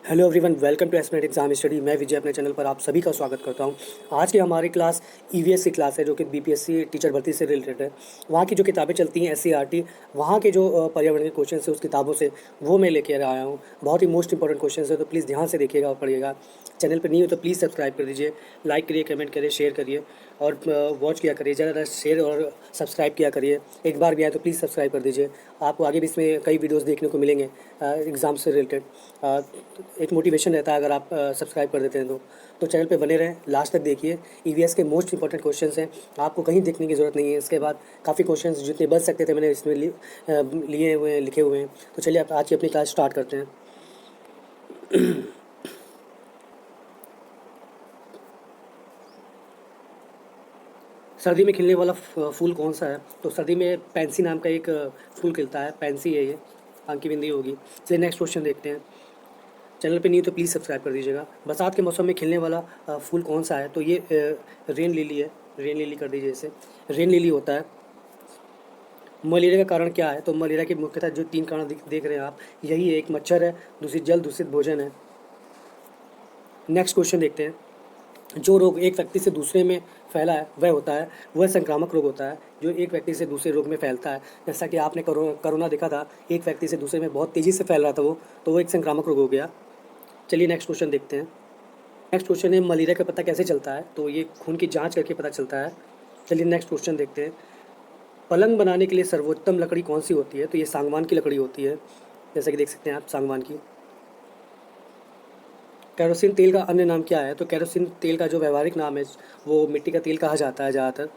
Hello everyone, welcome to aspirant exam study. मैं विजय अपने channel पर आप सभी का स्वागत करता हूं। आज की हमारी क्लास ईवीएस की क्लास है, जो कि बीपीएससी टीचर भर्ती से रिलेटेड है। वहाँ की जो किताबें चलती हैं एससीईआरटी, वहाँ के जो पर्यावरण के क्वेश्चन है उस किताबों से वो मैं लेकर आया हूँ। बहुत ही मोस्ट इंपॉर्टेंट क्वेश्चन है, तो प्लीज़ ध्यान से देखिएगा और पढ़िएगा। चैनल पर नहीं हो तो प्लीज़ सब्सक्राइब कर दीजिए, लाइक करिए, कमेंट करिए, शेयर करिए और वॉच किया करिए। ज़्यादा शेयर और सब्सक्राइब किया करिए। एक बार भी आए तो प्लीज़ सब्सक्राइब कर दीजिए। आपको आगे भी इसमें कई वीडियोज़ देखने को मिलेंगे एग्ज़ाम से रिलेटेड। एक मोटिवेशन रहता है अगर आप सब्सक्राइब कर देते हैं तो चैनल पे बने रहें, लास्ट तक देखिए। ईवीएस के मोस्ट इंपॉर्टेंट क्वेश्चंस हैं, आपको कहीं देखने की ज़रूरत नहीं है। इसके बाद काफ़ी क्वेश्चंस जितने बच सकते थे मैंने इसमें लिए हुए हैं, लिखे हुए हैं। तो चलिए आप आज की अपनी क्लास स्टार्ट करते हैं। सर्दी में खिलने वाला फूल कौन सा है? तो सर्दी में पैंसी नाम का एक फूल खिलता है, पैंसी है ये, आंकी बिंदी होगी। चलिए नेक्स्ट क्वेश्चन देखते हैं। चैनल पे नहीं हो तो प्लीज़ सब्सक्राइब कर दीजिएगा। बरसात के मौसम में खिलने वाला फूल कौन सा है? तो ये रेन लिली है। रेन लिली कर दीजिए इसे, रेन लिली होता है। मलेरिया का कारण क्या है? तो मलेरिया के मुख्यतः जो 3 कारण देख रहे हैं आप, यही है। एक मच्छर है, दूसरी जल, दूषित भोजन है। नेक्स्ट क्वेश्चन देखते हैं। जो रोग एक व्यक्ति से दूसरे में फैला है वह संक्रामक रोग होता है, जो एक व्यक्ति से दूसरे रोग में फैलता है। जैसा कि आपने कोरोना देखा था, एक व्यक्ति से दूसरे में बहुत तेज़ी से फैल रहा था तो वो एक संक्रामक रोग हो गया। चलिए नेक्स्ट क्वेश्चन देखते हैं। नेक्स्ट क्वेश्चन है, मलेरिया का पता कैसे चलता है? तो ये खून की जांच करके पता चलता है। चलिए नेक्स्ट क्वेश्चन देखते हैं। पलंग बनाने के लिए सर्वोत्तम लकड़ी कौन सी होती है? तो ये सागवान की लकड़ी होती है, जैसा कि देख सकते हैं आप, सागवान की। केरोसिन तेल का अन्य नाम क्या है? तो केरोसिन तेल का जो व्यावहारिक नाम है वो मिट्टी का तेल कहा जाता है ज़्यादातर।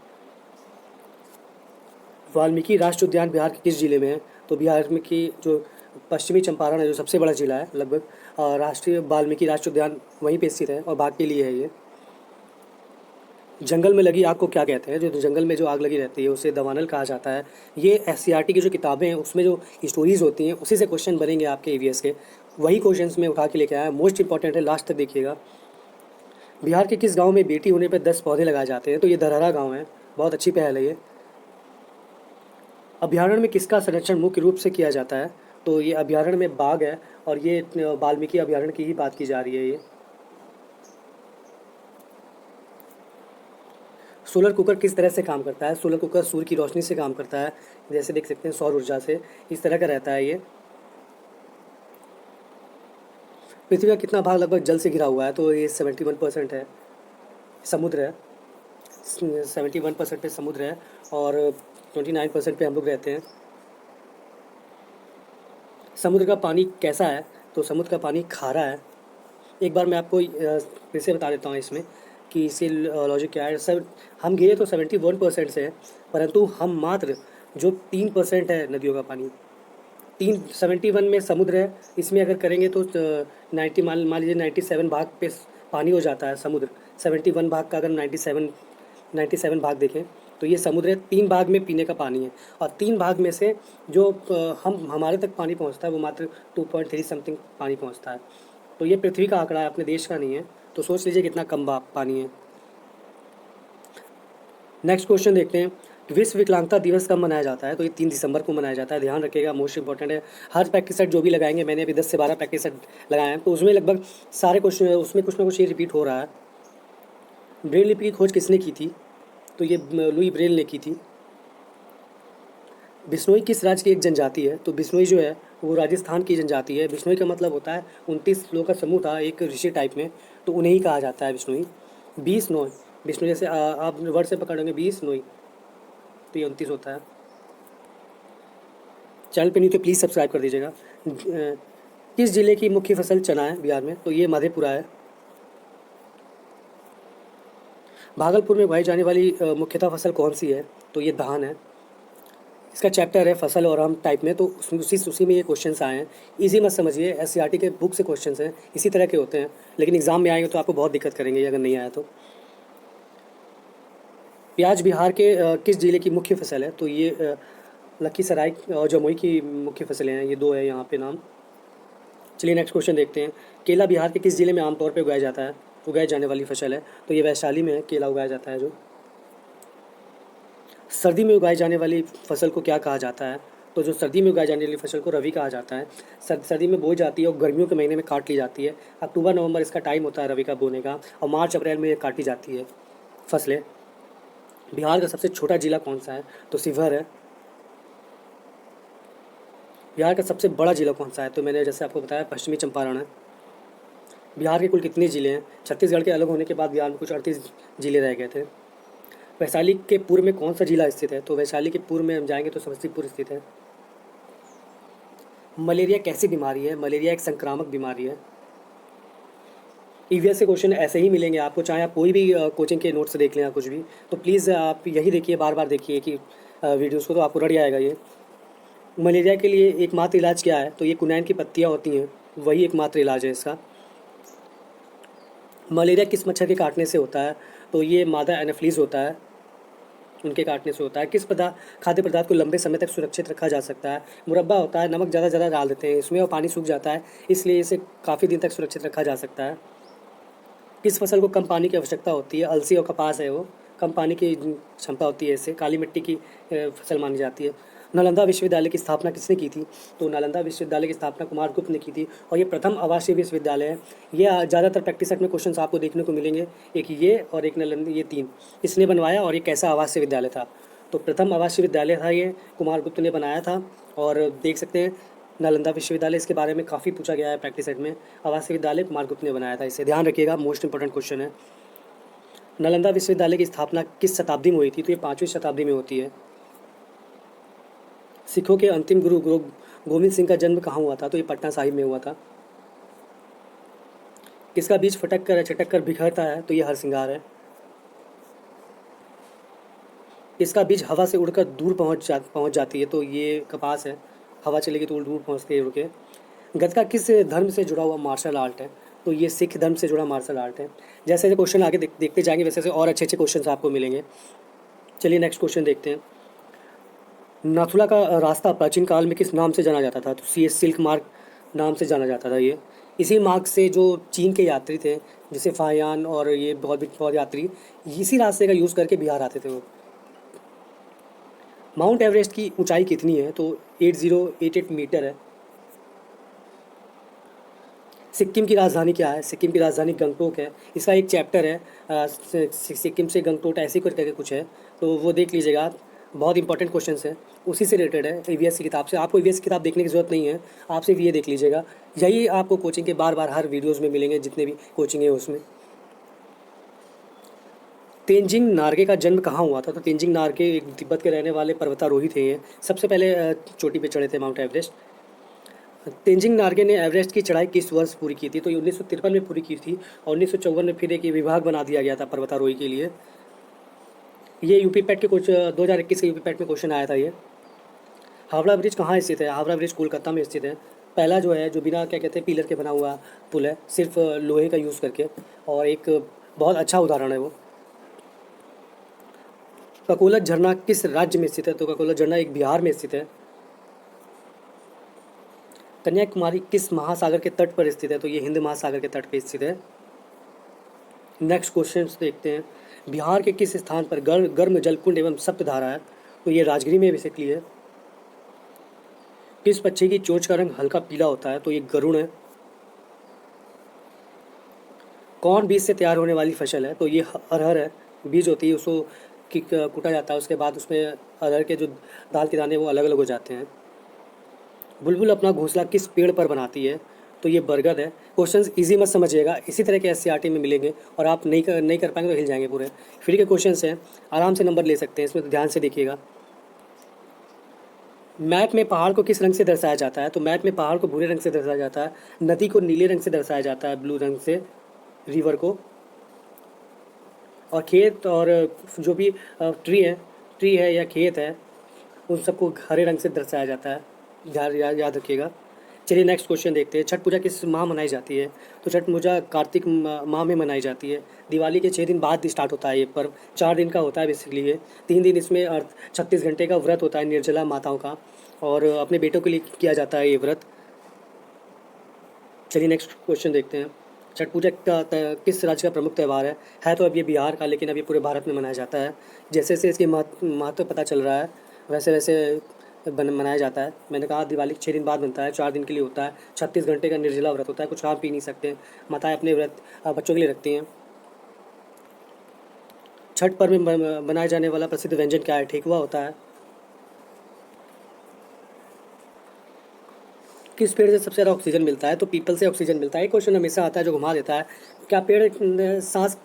वाल्मीकि राष्ट्रीय उद्यान बिहार के किस जिले में है? तो बिहार में की जो पश्चिमी चंपारण है, जो सबसे बड़ा जिला है लगभग, राष्ट्रीय वाल्मीकि राष्ट्रीय उद्यान वहीं पे स्थित है और बाघ के लिए है ये। जंगल में लगी आग को क्या कहते हैं? जो जंगल में जो आग लगी रहती है उसे दवानल कहा जाता है। ये एससीईआरटी की जो किताबें हैं उसमें जो स्टोरीज होती हैं उसी से क्वेश्चन बनेंगे आपके ईवीएस के। वही क्वेश्चंस में उठा के लेके आया, मोस्ट इंपॉर्टेंट है, लास्ट तक देखिएगा। बिहार के किस गांव में बेटी होने पर 10 पौधे लगाए जाते हैं? तो ये धरहरा गांव है, बहुत अच्छी पहल है ये। अभ्यारण्य में किसका संरक्षण मुख्य रूप से किया जाता है? तो ये अभ्यारण्य में बाघ है और ये वाल्मीकि अभ्यारण्य की ही बात की जा रही है ये। सोलर कुकर किस तरह से काम करता है? सोलर कुकर सूर्य की रोशनी से काम करता है, जैसे देख सकते हैं, सौर ऊर्जा से। इस तरह का रहता है ये। पृथ्वी का कितना भाग लगभग जल से घिरा हुआ है? तो ये 71% है, समुद्र है। 71% पे समुद्र है और 29% पे हम लोग रहते हैं। समुद्र का पानी कैसा है? तो समुद्र का पानी खारा है। एक बार मैं आपको फिर से बता देता हूँ इसमें कि इससे लॉजिक क्या है। सर, हम गिरे तो 71% से है, परंतु हम मात्र जो 3% है नदियों का पानी, 71 में समुद्र है, इसमें अगर करेंगे तो 90, मान लीजिए 97 भाग पे पानी हो जाता है समुद्र। 71 भाग का अगर 97 भाग देखें तो ये समुद्र है। 3 भाग में पीने का पानी है और 3 भाग में से जो हम हमारे तक पानी पहुंचता है वो मात्र 2.3 समथिंग पानी पहुंचता है। तो ये पृथ्वी का आंकड़ा है, अपने देश का नहीं है। तो सोच लीजिए कितना कम पानी है। नेक्स्ट क्वेश्चन देखते हैं। विश्व विकलांगता दिवस कब मनाया जाता है? तो ये 3 दिसंबर को मनाया जाता है, ध्यान रखिएगा, मोस्ट इंपॉर्टेंट है। हर प्रैक्टिस सेट जो भी लगाएंगे, मैंने अभी 10 से 12 प्रैक्टिस सेट लगाए हैं, तो उसमें लगभग सारे क्वेश्चन, उसमें कुछ ना कुछ ये रिपीट हो रहा है। ब्रेल लिपि की खोज किसने की थी? तो ये लुई ब्रेल ने की थी। बिश्नोई किस राज्य की एक जनजाति है? तो बिश्नोई जो है वो राजस्थान की जनजाति है। बिश्नोई का मतलब होता है 29 लोगों का समूह था एक ऋषि टाइप में, तो उन्हें ही कहा जाता है बिश्नोई। 20 नोई, बिश्नोई जैसे आप वर्ड से पकड़ोगे 20 नोई, तो ये 29 होता है। चैनल पे नहीं तो प्लीज़ सब्सक्राइब कर दीजिएगा। किस जिले की मुख्य फसल चना है बिहार में? तो ये मधेपुरा है। भागलपुर में उगाई जाने वाली मुख्यतः फसल कौन सी है? तो ये धान है। इसका चैप्टर है फसल और हम टाइप में, तो उसी में ये क्वेश्चंस आए हैं। इजी मत समझिए, एससीईआरटी के बुक से क्वेश्चंस हैं, इसी तरह के होते हैं, लेकिन एग्जाम में आएंगे तो आपको बहुत दिक्कत करेंगे अगर नहीं आया तो। प्याज बिहार के किस जिले की मुख्य फसल है? तो ये लखीसराय और जमुई की मुख्य फसलें हैं, ये 2 है यहाँ पे नाम। चलिए नेक्स्ट क्वेश्चन देखते हैं। केला बिहार के किस जिले में आमतौर पर उगाई जाने वाली फसल है? तो ये वैशाली में केला उगाया जाता है। जो सर्दी में उगाई जाने वाली फसल को क्या कहा जाता है? तो जो सर्दी में उगाई जाने वाली फसल को रबी कहा जाता है। सर्दी में बोई जाती है और गर्मियों के महीने में काट ली जाती है। अक्टूबर नवंबर इसका टाइम होता है रबी का बोने का, और मार्च अप्रैल में ये काटी जाती है फसलें। बिहार का सबसे छोटा जिला कौन सा है? तो शिवहर है। बिहार का सबसे बड़ा जिला कौन सा है? तो मैंने जैसे आपको बताया पश्चिमी चंपारण है। बिहार के कुल कितने ज़िले हैं? छत्तीसगढ़ के अलग होने के बाद बिहार में कुछ 38 ज़िले रह गए थे। वैशाली के पूर्व में कौन सा जिला स्थित है? तो वैशाली के पूर्व में हम जाएंगे तो समस्तीपुर स्थित है। मलेरिया कैसी बीमारी है? मलेरिया एक संक्रामक बीमारी है। ईवीएस से क्वेश्चन ऐसे ही मिलेंगे आपको, चाहे आप कोई भी कोचिंग के नोट्स देख लें या कुछ भी, तो प्लीज़ आप यही देखिए, बार बार देखिए कि वीडियोज़ को, तो आपको रट जाएगा ये। मलेरिया के लिए एकमात्र इलाज क्या है? तो ये कुनैन की पत्तियाँ होती हैं, वही एकमात्र इलाज है इसका। मलेरिया किस मच्छर के काटने से होता है? तो ये मादा एनाफिलीज होता है, उनके काटने से होता है। किस खाद्य पदार्थ को लंबे समय तक सुरक्षित रखा जा सकता है? मुरब्बा होता है, नमक ज़्यादा डाल देते हैं इसमें और पानी सूख जाता है, इसलिए इसे काफ़ी दिन तक सुरक्षित रखा जा सकता है। किस फसल को कम पानी की आवश्यकता होती है? अलसी और कपास है, वो कम पानी की क्षमता होती है, इससे काली मिट्टी की फसल मानी जाती है। नालंदा विश्वविद्यालय की स्थापना किसने की थी? तो नालंदा विश्वविद्यालय की स्थापना कुमारगुप्त ने की थी, और ये प्रथम आवासीय विश्वविद्यालय है। ये ज़्यादातर प्रैक्टिस सेट में क्वेश्चन आपको देखने को मिलेंगे, एक ये और एक नालंदा, ये तीन किसने बनवाया और ये कैसा आवासीय विद्यालय था? तो प्रथम आवासीय विद्यालय था ये, कुमारगुप्त ने बनाया था। और देख सकते हैं नालंदा विश्वविद्यालय, इसके बारे में काफ़ी पूछा गया है प्रैक्टिस सेट में। आवासीय विद्यालय कुमारगुप्त ने बनाया था, इसे ध्यान रखिएगा, मोस्ट इंपॉर्टेंट क्वेश्चन है। नालंदा विश्वविद्यालय की स्थापना किस शताब्दी में हुई थी? तो ये 5वीं शताब्दी में होती है। सिखों के अंतिम गुरु गोविंद सिंह का जन्म कहाँ हुआ था? तो ये पटना साहिब में हुआ था। किसका बीज चटक कर बिखरता है? तो ये हरसिंगार है। इसका बीज हवा से उड़कर दूर पहुंच जाती है? तो ये कपास है, हवा चलेगी तो दूर पहुँचते हैं उड़ के। गतका किस धर्म से जुड़ा हुआ मार्शल आर्ट है? तो ये सिख धर्म से जुड़ा मार्शल आर्ट है। जैसे जैसे क्वेश्चन आगे देखते जाएंगे वैसे वैसे और अच्छे अच्छे क्वेश्चन आपको मिलेंगे। चलिए नेक्स्ट क्वेश्चन देखते हैं। नाथुला का रास्ता प्राचीन काल में किस नाम से जाना जाता था? तो सिल्क मार्ग नाम से जाना जाता था ये। इसी मार्ग से जो चीन के यात्री थे, जैसे फाहियान और ये बहुत यात्री, इसी रास्ते का यूज़ करके बिहार आते थे वो। माउंट एवरेस्ट की ऊंचाई कितनी है? तो 8088 मीटर है। सिक्किम की राजधानी क्या है? सिक्किम की राजधानी गंगटोक है। इसका एक चैप्टर है सिक्किम से गंगटोक ऐसे करके कुछ है, तो वो देख लीजिएगा आप, बहुत इंपॉर्टेंट क्वेश्चन है, उसी से रिलेटेड है ईवीएस की किताब से। आपको ईवीएस की किताब देखने की ज़रूरत नहीं है, आप सिर्फ ये देख लीजिएगा, यही आपको कोचिंग के बार बार हर वीडियोज़ में मिलेंगे, जितने भी कोचिंग है उसमें। तेंजिंग नार्गे का जन्म कहाँ हुआ था? तो तेंजिंग नार्गे एक तिब्बत के रहने वाले पर्वतारोही थे, ये सबसे पहले चोटी पे चढ़े थे माउंट एवरेस्ट। तेंजिंग नार्गे ने एवरेस्ट की चढ़ाई किस वर्ष पूरी की थी? तो ये 1953 में पूरी की थी, और 1954 में फिर एक विभाग बना दिया गया था पर्वतारोही के लिए। ये यूपी पैट के कुछ 2021 के यूपी पैट में क्वेश्चन आया था ये। हावड़ा ब्रिज कहाँ स्थित है? हावड़ा ब्रिज कोलकाता में स्थित है। पहला जो है, जो बिना क्या कहते हैं पिलर के बना हुआ पुल है, सिर्फ लोहे का यूज़ करके, और एक बहुत अच्छा उदाहरण है वो। ककोलत झरना किस राज्य में स्थित है? तो ककोलत झरना एक बिहार में स्थित है। कन्याकुमारी किस महासागर के तट पर स्थित है? तो ये हिंद महासागर के तट पर स्थित है। नेक्स्ट क्वेश्चन देखते हैं। बिहार के किस स्थान पर गर्म जलकुंड एवं सप्तधारा है? तो ये राजगिरी में बेसिकली है। किस पक्षी की चोंच का रंग हल्का पीला होता है? तो ये गरुड़ है। कौन बीज से तैयार होने वाली फसल है? तो ये अरहर है। बीज होती है, उसको कूटा जाता है, उसके बाद उसमें अरहर के जो दाल के दाने वो अलग अलग हो जाते हैं। बुलबुल अपना घोंसला किस पेड़ पर बनाती है? तो ये बरगद है। क्वेश्चंस इजी मत समझिएगा, इसी तरह के एससीईआरटी में मिलेंगे, और आप नहीं कर पाएंगे तो हिल जाएंगे पूरे। फ्री के क्वेश्चंस हैं, आराम से नंबर ले सकते हैं इसमें, तो ध्यान से देखिएगा। मैप में पहाड़ को किस रंग से दर्शाया जाता है? तो मैप में पहाड़ को भूरे रंग से दर्शाया जाता है। नदी को नीले रंग से दर्शाया जाता है, ब्लू रंग से, रिवर को। और खेत और जो भी ट्री है या खेत है, उन सबको हरे रंग से दर्शाया जाता है, याद रखिएगा। चलिए नेक्स्ट क्वेश्चन देखते हैं। छठ पूजा किस माह मनाई जाती है? तो छठ पूजा कार्तिक माह में मनाई जाती है। दिवाली के 6 दिन बाद स्टार्ट होता है ये पर्व, 4 दिन का होता है बेसिकली ये। 3 दिन इसमें 36 घंटे का व्रत होता है निर्जला माताओं का, और अपने बेटों के लिए किया जाता है ये व्रत। चलिए नेक्स्ट क्वेश्चन देखते हैं। छठ पूजा किस राज्य का प्रमुख त्यौहार है? तो अब ये बिहार का, लेकिन अब ये पूरे भारत में मनाया जाता है। जैसे जैसे इसकी महत्व पता चल रहा है, वैसे वैसे मनाया जाता है। मैंने कहा दिवाली 6 दिन बाद बनता है, 4 दिन के लिए होता है, 36 घंटे का निर्जला व्रत होता है, कुछ खा पी नहीं सकते हैं। माताएँ अपने व्रत बच्चों के लिए रखती हैं। छठ पर्व में बनाए जाने वाला प्रसिद्ध व्यंजन क्या है? ठेकुआ होता है। किस पेड़ से सबसे ज़्यादा ऑक्सीजन मिलता है? तो पीपल से ऑक्सीजन मिलता है। एक क्वेश्चन हमेशा आता है जो घुमा देता है, क्या पेड़ सांस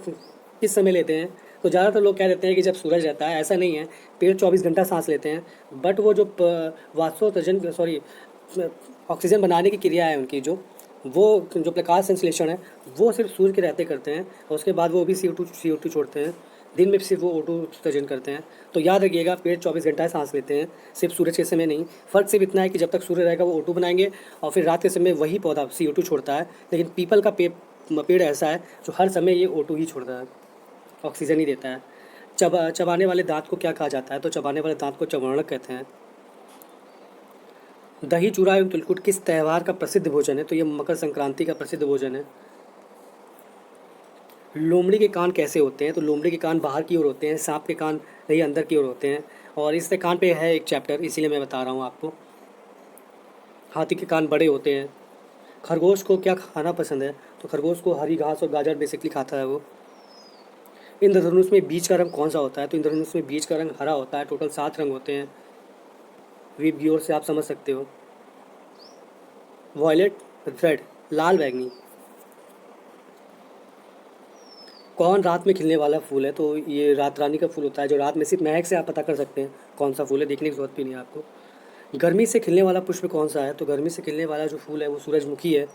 किस समय लेते हैं? तो ज़्यादातर लोग कह देते हैं कि जब सूरज रहता है, ऐसा नहीं है। पेड़ 24 घंटा सांस लेते हैं, बट वो जो वाष्पोत्सर्जन सॉरी ऑक्सीजन बनाने की क्रिया है उनकी, वो जो प्रकाश संश्लेषण है, वो सिर्फ सूर्य के रहते करते हैं, और उसके बाद वो भी CO2 छोड़ते हैं। दिन में सिर्फ वो O2 उत्सर्जन करते हैं। तो याद रखिएगा, पेड़ 24 घंटा सांस लेते हैं, सिर्फ सूरज के समय नहीं। फ़र्क सिर्फ इतना है कि जब तक सूर्य रहेगा वो O2 बनाएंगे, और फिर रात के समय वही पौधा CO2 छोड़ता है। लेकिन पीपल का पेड़ ऐसा है जो हर समय ये O2 ही छोड़ता है, ऑक्सीजन ही देता है। चबाने वाले दांत को क्या कहा जाता है? तो चबाने वाले दांत को चर्वणक कहते हैं। दही चूड़ा एवं तिलकुट किस त्यौहार का प्रसिद्ध भोजन है? तो ये मकर संक्रांति का प्रसिद्ध भोजन है। लोमड़ी के कान कैसे होते हैं? तो लोमड़ी के कान बाहर की ओर होते हैं, सांप के कान नहीं अंदर की ओर होते हैं। और इससे कान पे है एक चैप्टर, इसीलिए मैं बता रहा हूँ आपको। हाथी के कान बड़े होते हैं। खरगोश को क्या खाना पसंद है? तो खरगोश को हरी घास और गाजर बेसिकली खाता है वो। इंद्रधनुष में बीज का रंग कौन सा होता है? तो इंद्रधनुष में बीज का रंग हरा होता है। टोटल 7 रंग होते हैं, वीप की ओर से आप समझ सकते हो। वॉयलेट, रेड, लाल, बैंगनी। कौन रात में खिलने वाला फूल है? तो ये रात रानी का फूल होता है, जो रात में सिर्फ महक से आप पता कर सकते हैं कौन सा फूल है, देखने की जरूरत भी नहीं है आपको। गर्मी से खिलने वाला पुष्प कौन सा है? तो गर्मी से खिलने वाला जो फूल है वो सूरजमुखी है।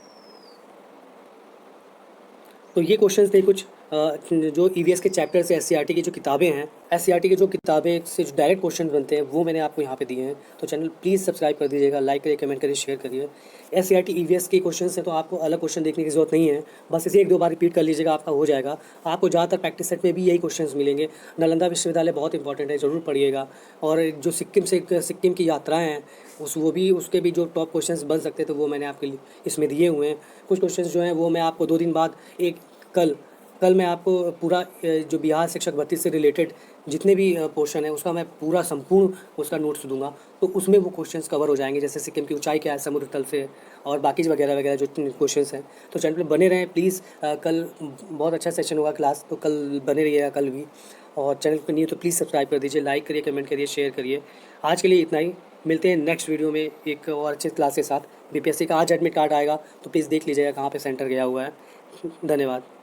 तो ये क्वेश्चंस थे कुछ जो EVS के चैप्टर से SCERT की जो किताबें हैं, SCERT की जो किताबें से जो डायरेक्ट क्वेश्चन बनते हैं वो मैंने आपको यहाँ पे दिए हैं। तो चैनल प्लीज़ सब्सक्राइब कर दीजिएगा, लाइक करिए, कमेंट करिए, शेयर करिए। SCERT EVS के क्वेश्चंस हैं तो आपको अलग क्वेश्चन देखने की जरूरत नहीं है, बस इसे 1-2 बार रिपीट कर लीजिएगा, आपका हो जाएगा। आपको ज़्यादातर प्रैक्टिस सेट में भी यही क्वेश्चन मिलेंगे। नालंदा विश्वविद्यालय बहुत इंपॉर्टेंट है, ज़रूर पढ़िएगा। और जो सिक्किम की यात्राएँ हैं उसके भी जो टॉप क्वेश्चंस बन सकते हैं, तो वो मैंने आपके लिए इसमें दिए हुए हैं। कुछ क्वेश्चंस जो हैं वो मैं आपको 2 दिन बाद कल मैं आपको पूरा जो बिहार शिक्षक भर्ती से रिलेटेड जितने भी पोर्शन है उसका मैं पूरा संपूर्ण उसका नोट्स दूंगा। तो उसमें वो क्वेश्चंस कवर हो जाएंगे, जैसे सिक्किम की ऊंचाई क्या है समुद्र तल से, और बाकी वगैरह वगैरह जो क्वेश्चंस हैं। तो चैनल पे बने रहें प्लीज़। कल बहुत अच्छा सेशन होगा क्लास, तो कल बने रहिएगा कल भी। और चैनल पर नहीं है तो प्लीज़ सब्सक्राइब कर दीजिए, लाइक करिए, कमेंट करिए, शेयर करिए। आज के लिए इतना ही, मिलते हैं नेक्स्ट वीडियो में एक और अच्छे क्लास के साथ। BPSC का आज एडमिट कार्ड आएगा, तो प्लीज़ देख लीजिएगा कहाँ पर सेंटर गया हुआ है। धन्यवाद।